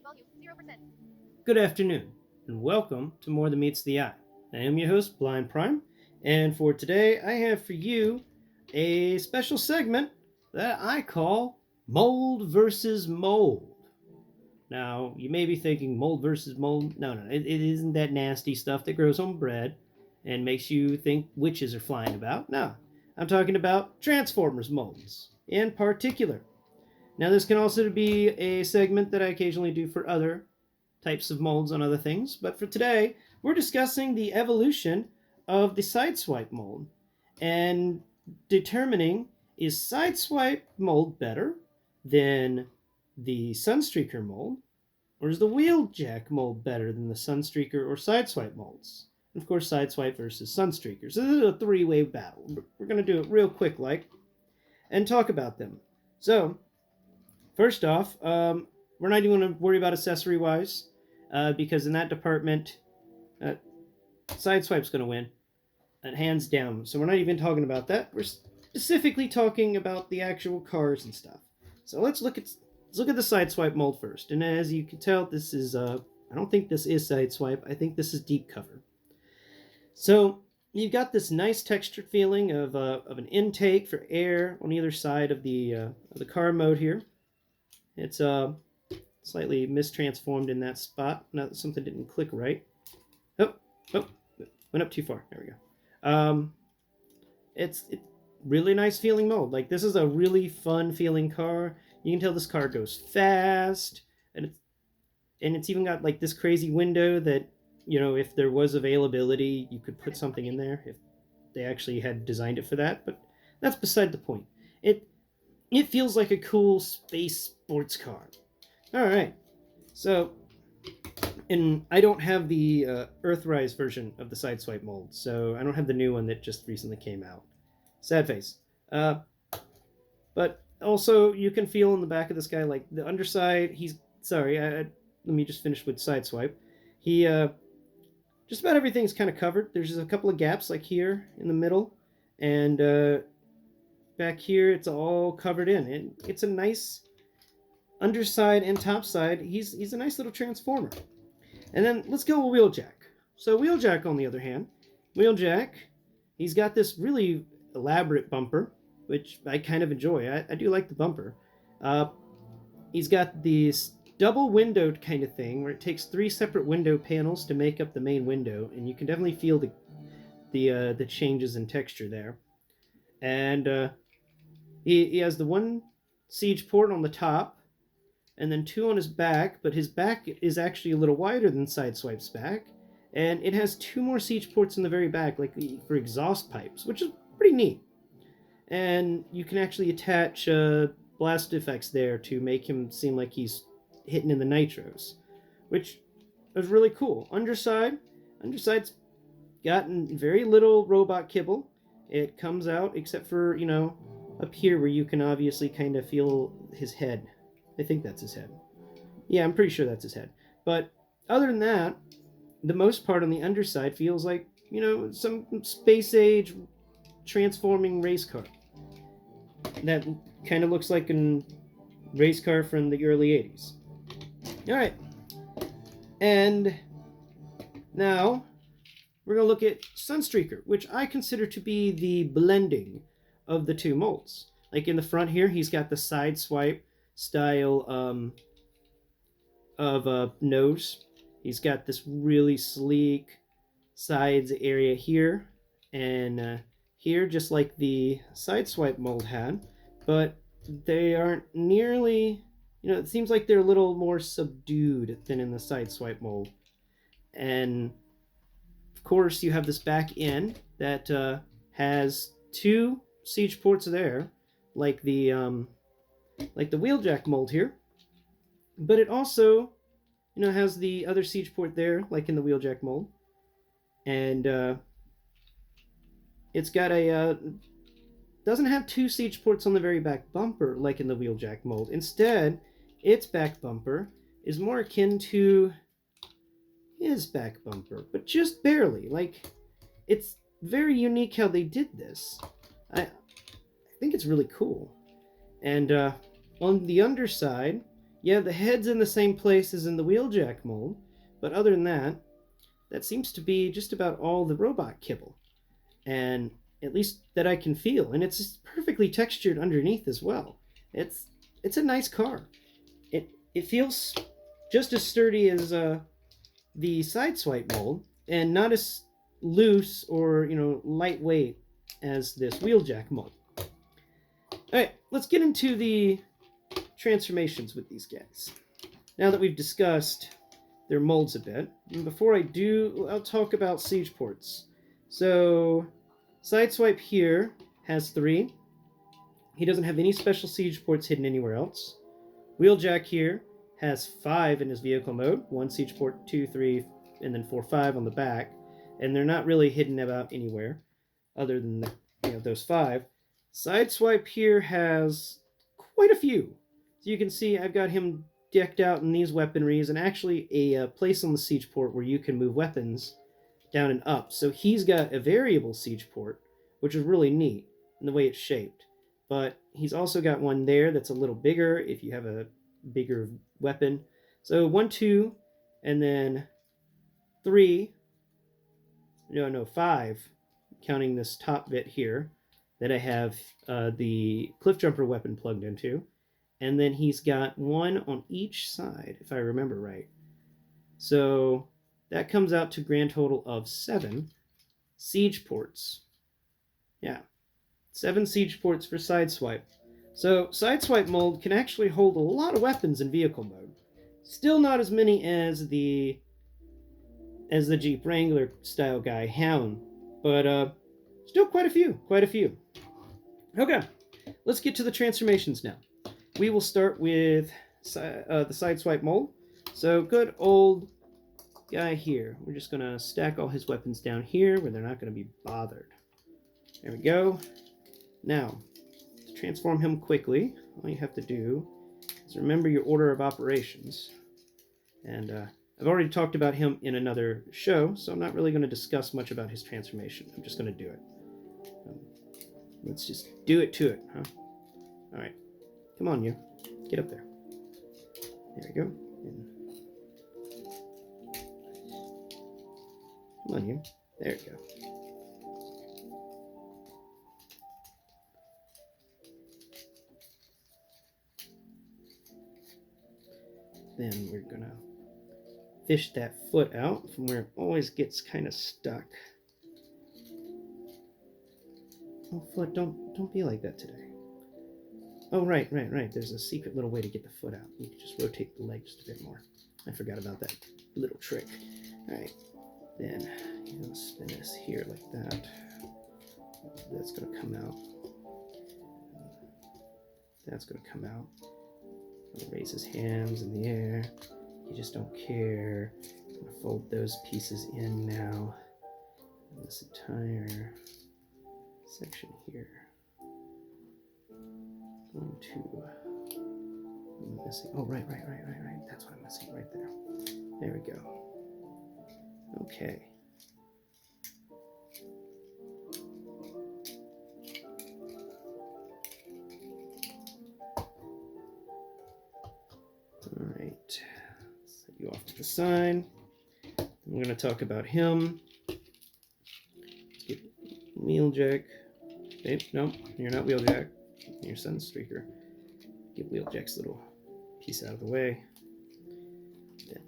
volume 0%. Good afternoon, and welcome to More Than Meets the Eye. I am your host, Blind Prime, and for today I have for you a special segment that I call Mold versus Mold. Now, you may be thinking mold versus mold. No, it isn't that nasty stuff that grows on bread and makes you think witches are flying about. No, I'm talking about Transformers molds in particular. Now, this can also be a segment that I occasionally do for other types of molds on other things, but for today, we're discussing the evolution of the Sideswipe mold and determining is Sideswipe mold better than the Sunstreaker mold, or is the Wheeljack mold better than the Sunstreaker or Sideswipe molds? And of course, Sideswipe versus Sunstreaker. So this is a three-way battle. We're going to do it real quick, and talk about them. So, first off, we're not even going to worry about accessory-wise, because in that department, Sideswipe's going to win, hands down. So we're not even talking about that. We're specifically talking about the actual cars and stuff. So let's look at the Sideswipe mold first. And as you can tell, this is I don't think this is Sideswipe. I think this is deep cover. So you've got this nice textured feeling of an intake for air on either side of the car mode here. It's slightly mistransformed in that spot. Now that something didn't click right. Oh, went up too far. There we go. It's really nice feeling mold. Like, this is a really fun feeling car. You can tell this car goes fast, and it's even got like this crazy window that, you know, if there was availability, you could put something in there if they actually had designed it for that. But that's beside the point. It feels like a cool space sports car. All right, so, and I don't have the Earthrise version of the Sideswipe mold, so I don't have the new one that just recently came out. Sad face. But also, you can feel in the back of this guy, like the underside. Let me just finish with Sideswipe. Just about everything's kind of covered. There's just a couple of gaps, like here in the middle, and back here it's all covered in. And it's a nice underside and top side. He's a nice little transformer. And then let's go with Wheeljack. So Wheeljack, on the other hand, he's got this really elaborate bumper, which I kind of enjoy. I do like the bumper. He's got this double windowed kind of thing where it takes three separate window panels to make up the main window, and you can definitely feel the changes in texture there. And he has the one siege port on the top, and then two on his back, but his back is actually a little wider than Sideswipe's back, and it has two more siege ports in the very back, like for exhaust pipes, which is pretty neat. And you can actually attach blast effects there to make him seem like he's hitting in the nitros, which is really cool. Underside's gotten very little robot kibble. It comes out, except for, you know, up here where you can obviously kind of feel his head. I think that's his head. Yeah, I'm pretty sure that's his head. But other than that, the most part on the underside feels like, you know, some space age transforming race car. That kind of looks like a race car from the early 80s. Alright. And now we're going to look at Sunstreaker, which I consider to be the blending of the two molds. Like in the front here, he's got the Sideswipe style of nose. He's got this really sleek sides area here and here, just like the Sideswipe mold had, but they aren't nearly, you know, it seems like they're a little more subdued than in the Sideswipe mold. And of course, you have this back end that has two siege ports there, like the Wheeljack mold here, but it also, you know, has the other siege port there, like in the Wheeljack mold, and it's got doesn't have two siege ports on the very back bumper like in the Wheeljack mold. Instead, its back bumper is more akin to his back bumper, but just barely. Like, it's very unique how they did this. I think it's really cool. And on the underside, Yeah, the head's in the same place as in the Wheeljack mold, but other than that, that seems to be just about all the robot kibble. And at least that I can feel. And it's perfectly textured underneath as well. It's a nice car. It feels just as sturdy as the Sideswipe mold, and not as loose or lightweight as this Wheeljack mold. All right, let's get into the transformations with these guys. Now that we've discussed their molds a bit, and before I do, I'll talk about siege ports. So, Sideswipe here has 3. He doesn't have any special siege ports hidden anywhere else. Wheeljack here has 5 in his vehicle mode. 1 siege port, 2, 3, and then 4, 5 on the back. And they're not really hidden about anywhere other than those 5. Sideswipe here has quite a few. So you can see I've got him decked out in these weaponries, and actually a place on the siege port where you can move weapons down and up. So he's got a variable siege port, which is really neat in the way it's shaped. But he's also got one there that's a little bigger if you have a bigger weapon. So 1, 2, and then 3, 5, counting this top bit here that I have the cliff jumper weapon plugged into. And then he's got 1 on each side, if I remember right. So that comes out to a grand total of 7 siege ports. Yeah, 7 siege ports for Sideswipe. So Sideswipe mold can actually hold a lot of weapons in vehicle mode. Still not as many as the Jeep Wrangler style guy, Hound, but still quite a few. Okay, let's get to the transformations now. We will start with the Sideswipe mold. So good old guy here. We're just going to stack all his weapons down here where they're not going to be bothered. There we go. Now, to transform him quickly, all you have to do is remember your order of operations. And I've already talked about him in another show, so I'm not really going to discuss much about his transformation. I'm just going to do it. Let's just do it to it, huh? All right. Come on, you. Get up there. There we go. And come on, you. There we go. Then we're going to fish that foot out from where it always gets kind of stuck. Oh, foot, don't be like that today. Oh, right. There's a secret little way to get the foot out. You can just rotate the leg just a bit more. I forgot about that little trick. All right. Then you're going to spin this here like that. That's going to come out. That's going to come out. He'll raise his hands in the air. You just don't care. I'm going to fold those pieces in now. And this entire section here. 1, 2. I'm missing. Oh, right. That's what I'm missing right there. There we go. Okay. All right. Set you off to the side. I'm going to talk about him. Let's get Wheeljack. Hey, no, you're not Wheeljack. You're Sunstreaker. Get Wheeljack's little piece out of the way. Then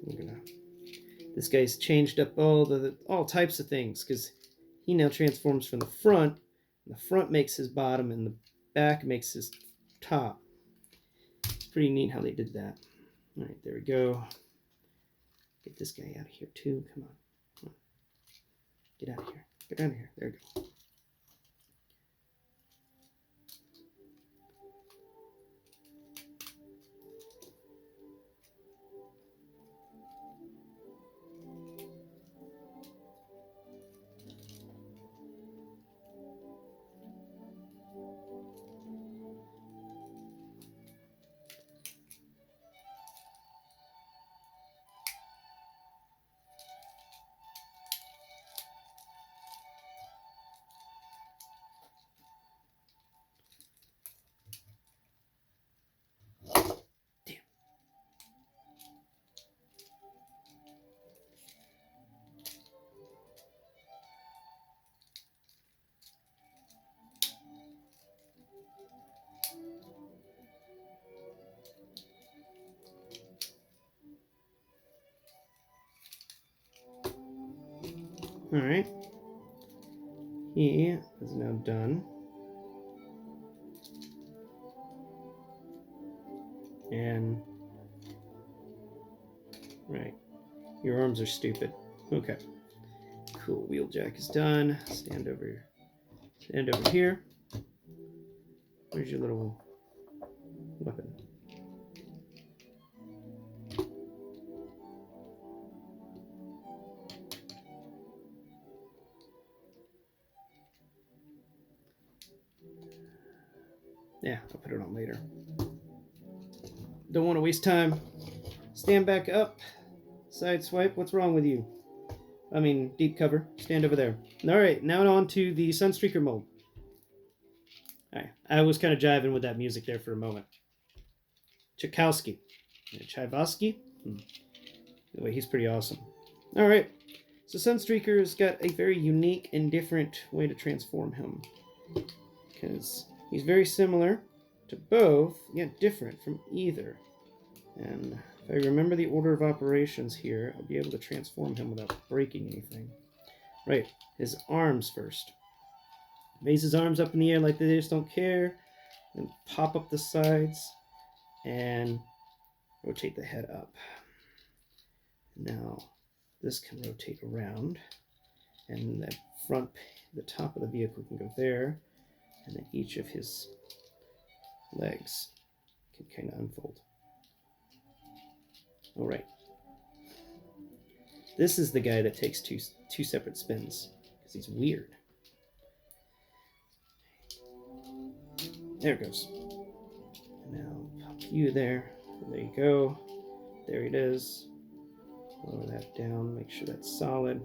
we're gonna. This guy's changed up all types of things because he now transforms from the front. And the front makes his bottom, and the back makes his top. It's pretty neat how they did that. All right, there we go. Get this guy out of here too. Come on. Get out of here. Get out of here. There we go. Alright. He is now done. And... right. Your arms are stupid. Okay. Cool. Wheeljack is done. Stand over here. Where's your little weapon? Yeah, I'll put it on later. Don't want to waste time. Stand back up. Sideswipe. What's wrong with you? I mean, deep cover. Stand over there. Alright, now on to the Sunstreaker mold. Alright, I was kind of jiving with that music there for a moment. Tchaikovsky. Tchaikovsky? Anyway, he's pretty awesome. Alright, so Sunstreaker's got a very unique and different way to transform him. Because he's very similar to both, yet different from either. And if I remember the order of operations here, I'll be able to transform him without breaking anything. Right, his arms first. Raise his arms up in the air like they just don't care. And pop up the sides. And rotate the head up. Now, this can rotate around. And the top of the vehicle can go there. And then each of his legs can kind of unfold. All right. This is the guy that takes two separate spins because he's weird. There it goes. Now pop you there. There you go. There it is. Lower that down. Make sure that's solid.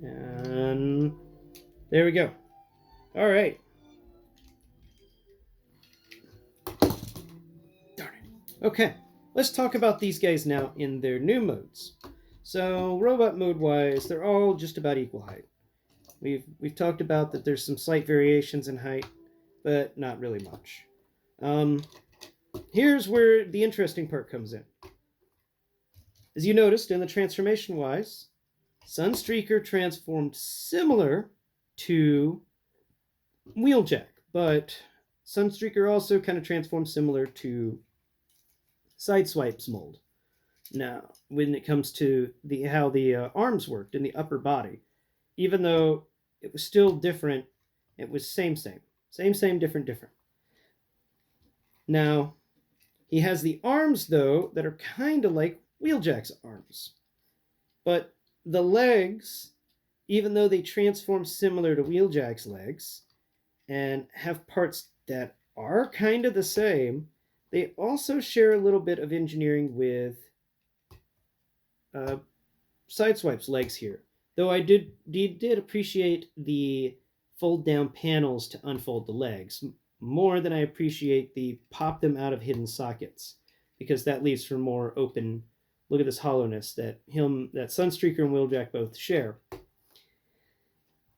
And there we go. All right. Darn it. Okay, let's talk about these guys now in their new modes. So robot mode wise, they're all just about equal height. We've talked about that there's some slight variations in height, but not really much. Here's where the interesting part comes in. As you noticed in the transformation wise, Sunstreaker transformed similar to Wheeljack, but Sunstreaker also kind of transformed similar to Sideswipe's mold. Now, when it comes to how the arms worked in the upper body, even though it was still different, it was same, different. Now, he has the arms, though, that are kind of like Wheeljack's arms. But the legs, even though they transform similar to Wheeljack's legs and have parts that are kind of the same, they also share a little bit of engineering with Sideswipe's legs here. Though I did appreciate the fold down panels to unfold the legs more than I appreciate the pop them out of hidden sockets, because that leaves for more open. Look at this hollowness that Sunstreaker and Wheeljack both share.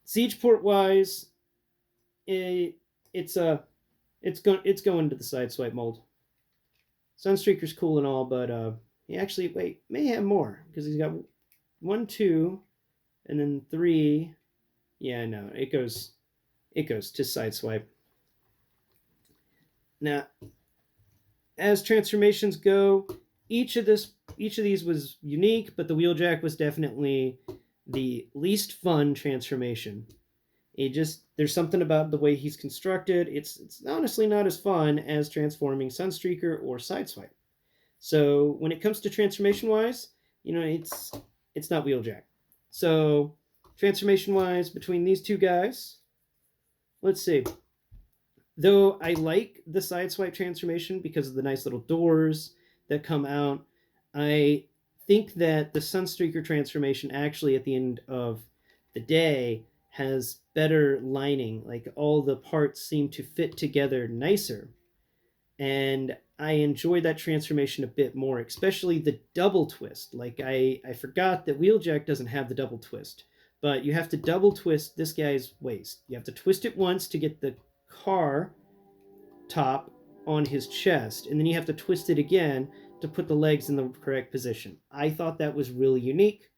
Siege port wise, it's going to the Sideswipe mold. Sunstreaker's cool and all, but he actually may have more, because he's got 1, 2, and then 3. Yeah, no, it goes to Sideswipe. Now, as transformations go, each of these was unique, but the Wheeljack was definitely the least fun transformation. There's something about the way he's constructed. It's honestly not as fun as transforming Sunstreaker or Sideswipe. So when it comes to transformation wise, it's not Wheeljack. So transformation wise, between these two guys, let's see. Though I like the Sideswipe transformation because of the nice little doors that come out, I think that the Sunstreaker transformation actually at the end of the day has better lining. Like all the parts seem to fit together nicer. And I enjoy that transformation a bit more, especially the double twist. Like I forgot that Wheeljack doesn't have the double twist, but you have to double twist this guy's waist. You have to twist it once to get the car top on his chest, and then you have to twist it again to put the legs in the correct position. I thought that was really unique,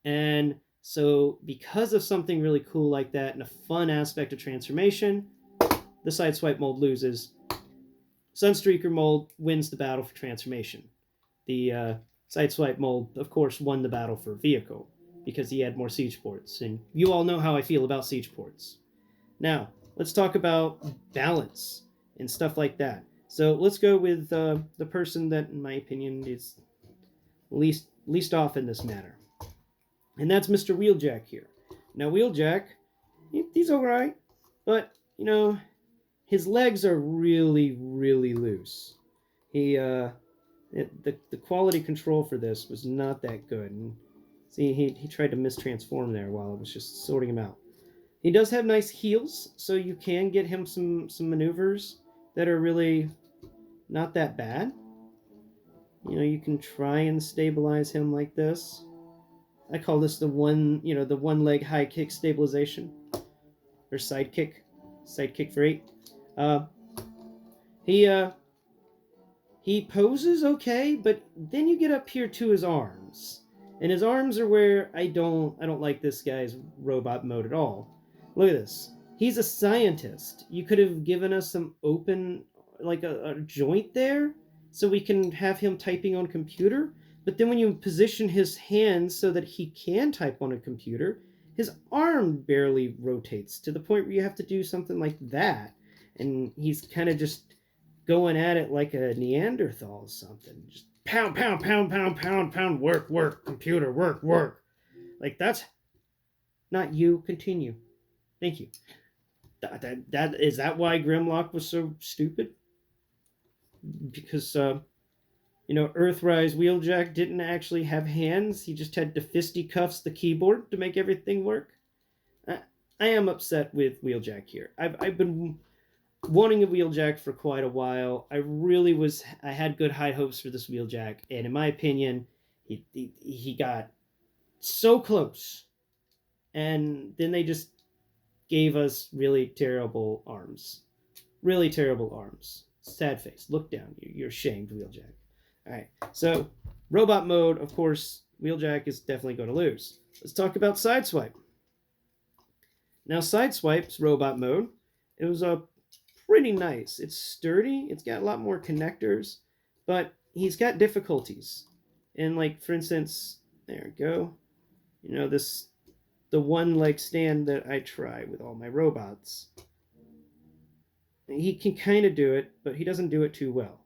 and so because of something really cool like that and a fun aspect of transformation, the Sideswipe mold loses. Sunstreaker mold wins the battle for transformation. The Sideswipe mold, of course, won the battle for vehicle because he had more siege ports, and you all know how I feel about siege ports. Now, let's talk about balance and stuff like that. So let's go with the person that, in my opinion, is least off in this matter, and that's Mr. Wheeljack here. Now, Wheeljack, he's all right, but you know, his legs are really, really loose. The quality control for this was not that good. And see, he tried to mistransform there while I was just sorting him out. He does have nice heels, so you can get him some maneuvers that are really not that bad. You know, you can try and stabilize him like this. I call this the one leg high kick stabilization, or sidekick for 8. He poses okay, but then you get up here to his arms, and his arms are where I don't like this guy's robot mode at all. Look at this. He's a scientist. You could have given us some open, like a joint there, so we can have him typing on a computer. But then when you position his hands so that he can type on a computer, his arm barely rotates to the point where you have to do something like that. And he's kind of just going at it like a Neanderthal or something. Just pound, pound, pound, pound, pound, pound, work, computer, work. Like, that's not you. Continue. Thank you. Is that why Grimlock was so stupid? Because, Earthrise Wheeljack didn't actually have hands. He just had to fisticuffs the keyboard to make everything work. I am upset with Wheeljack here. I've been wanting a Wheeljack for quite a while. I had good high hopes for this Wheeljack, and in my opinion, he got so close, and then they just gave us really terrible arms. Sad face. Look down. You're ashamed, Wheeljack. All right. So, robot mode, of course, Wheeljack is definitely going to lose. Let's talk about Sideswipe. Now, Sideswipe's robot mode, it was pretty nice. It's sturdy. It's got a lot more connectors, but he's got difficulties. And, like, for instance, there we go. The one leg stand that I try with all my robots. He can kind of do it, but he doesn't do it too well.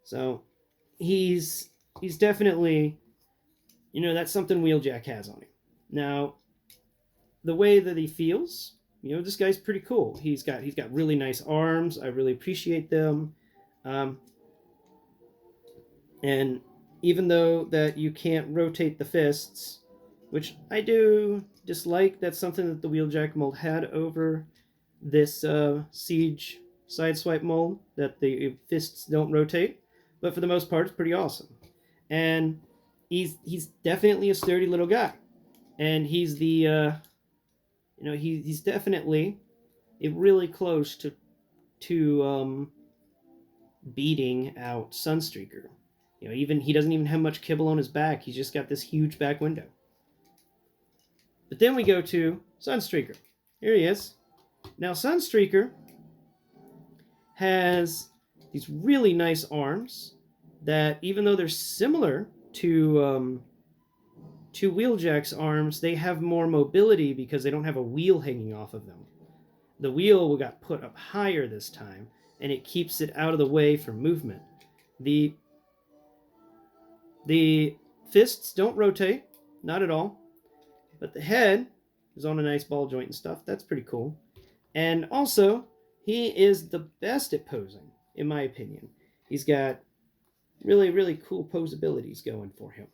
So he's definitely, that's something Wheeljack has on him. Now, the way that he feels, this guy's pretty cool. He's got really nice arms. I really appreciate them. And even though that you can't rotate the fists, which I do dislike, that's something that the Wheeljack mold had over this Siege Sideswipe mold, that the fists don't rotate. But for the most part, it's pretty awesome. And he's definitely a sturdy little guy. And he's he's definitely really close to beating out Sunstreaker. He doesn't even have much kibble on his back. He's just got this huge back window. But then we go to Sunstreaker. Here he is. Now, Sunstreaker has these really nice arms that, even though they're similar to Wheeljack's arms, they have more mobility because they don't have a wheel hanging off of them. The wheel got put up higher this time, and it keeps it out of the way for movement. The fists don't rotate, not at all, but the head is on a nice ball joint and stuff. That's pretty cool. And also, he is the best at posing, in my opinion. He's got really, really cool pose abilities going for him.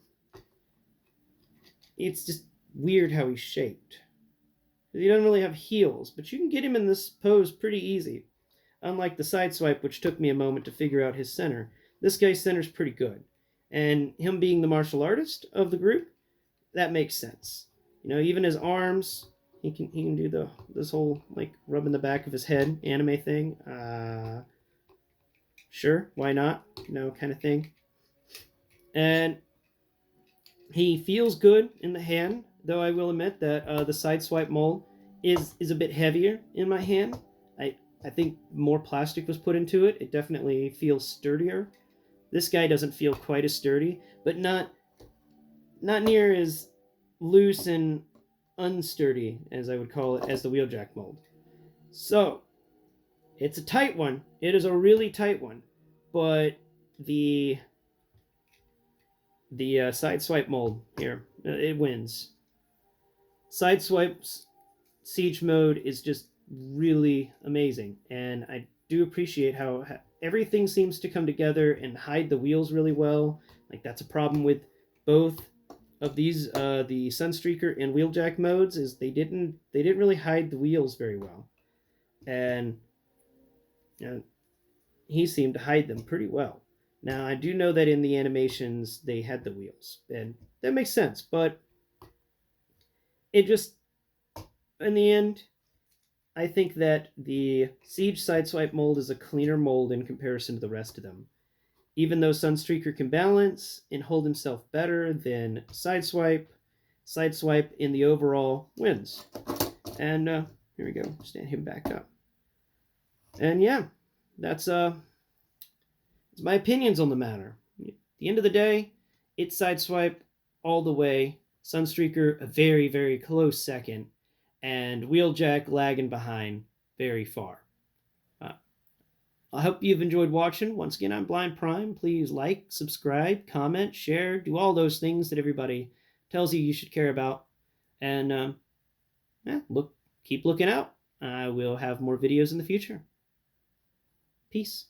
It's just weird how he's shaped. He doesn't really have heels, but you can get him in this pose pretty easy. Unlike the Sideswipe, which took me a moment to figure out his center, this guy's center's pretty good. And him being the martial artist of the group, that makes sense. You know, even his arms, he can do this whole like rubbing the back of his head anime thing. Sure, why not? You know, kind of thing. And he feels good in the hand, though I will admit that the Sideswipe mold is a bit heavier in my hand. I think more plastic was put into it. It definitely feels sturdier. This guy doesn't feel quite as sturdy, but not near as loose and unsturdy as I would call it as the Wheeljack mold. So it's a tight one. It is a really tight one, but the Sideswipe mold here, it wins. Sideswipe's siege mode is just really amazing, and I do appreciate how everything seems to come together and hide the wheels really well. Like that's a problem with both of these, the Sunstreaker and Wheeljack modes, is they didn't really hide the wheels very well, and you know, he seemed to hide them pretty well. Now I do know that in the animations they had the wheels, and that makes sense, but it just in the end, I think that the Siege Sideswipe mold is a cleaner mold in comparison to the rest of them. Even though Sunstreaker can balance and hold himself better than Sideswipe, Sideswipe in the overall wins. And here we go, stand him back up. And yeah, that's my opinions on the matter. At the end of the day, it's Sideswipe all the way. Sunstreaker a very, very close second, and Wheeljack lagging behind very far. I hope you've enjoyed watching. Once again, I'm Blind Prime. Please like, subscribe, comment, share, do all those things that everybody tells you should care about. And keep looking out. I will have more videos in the future. Peace.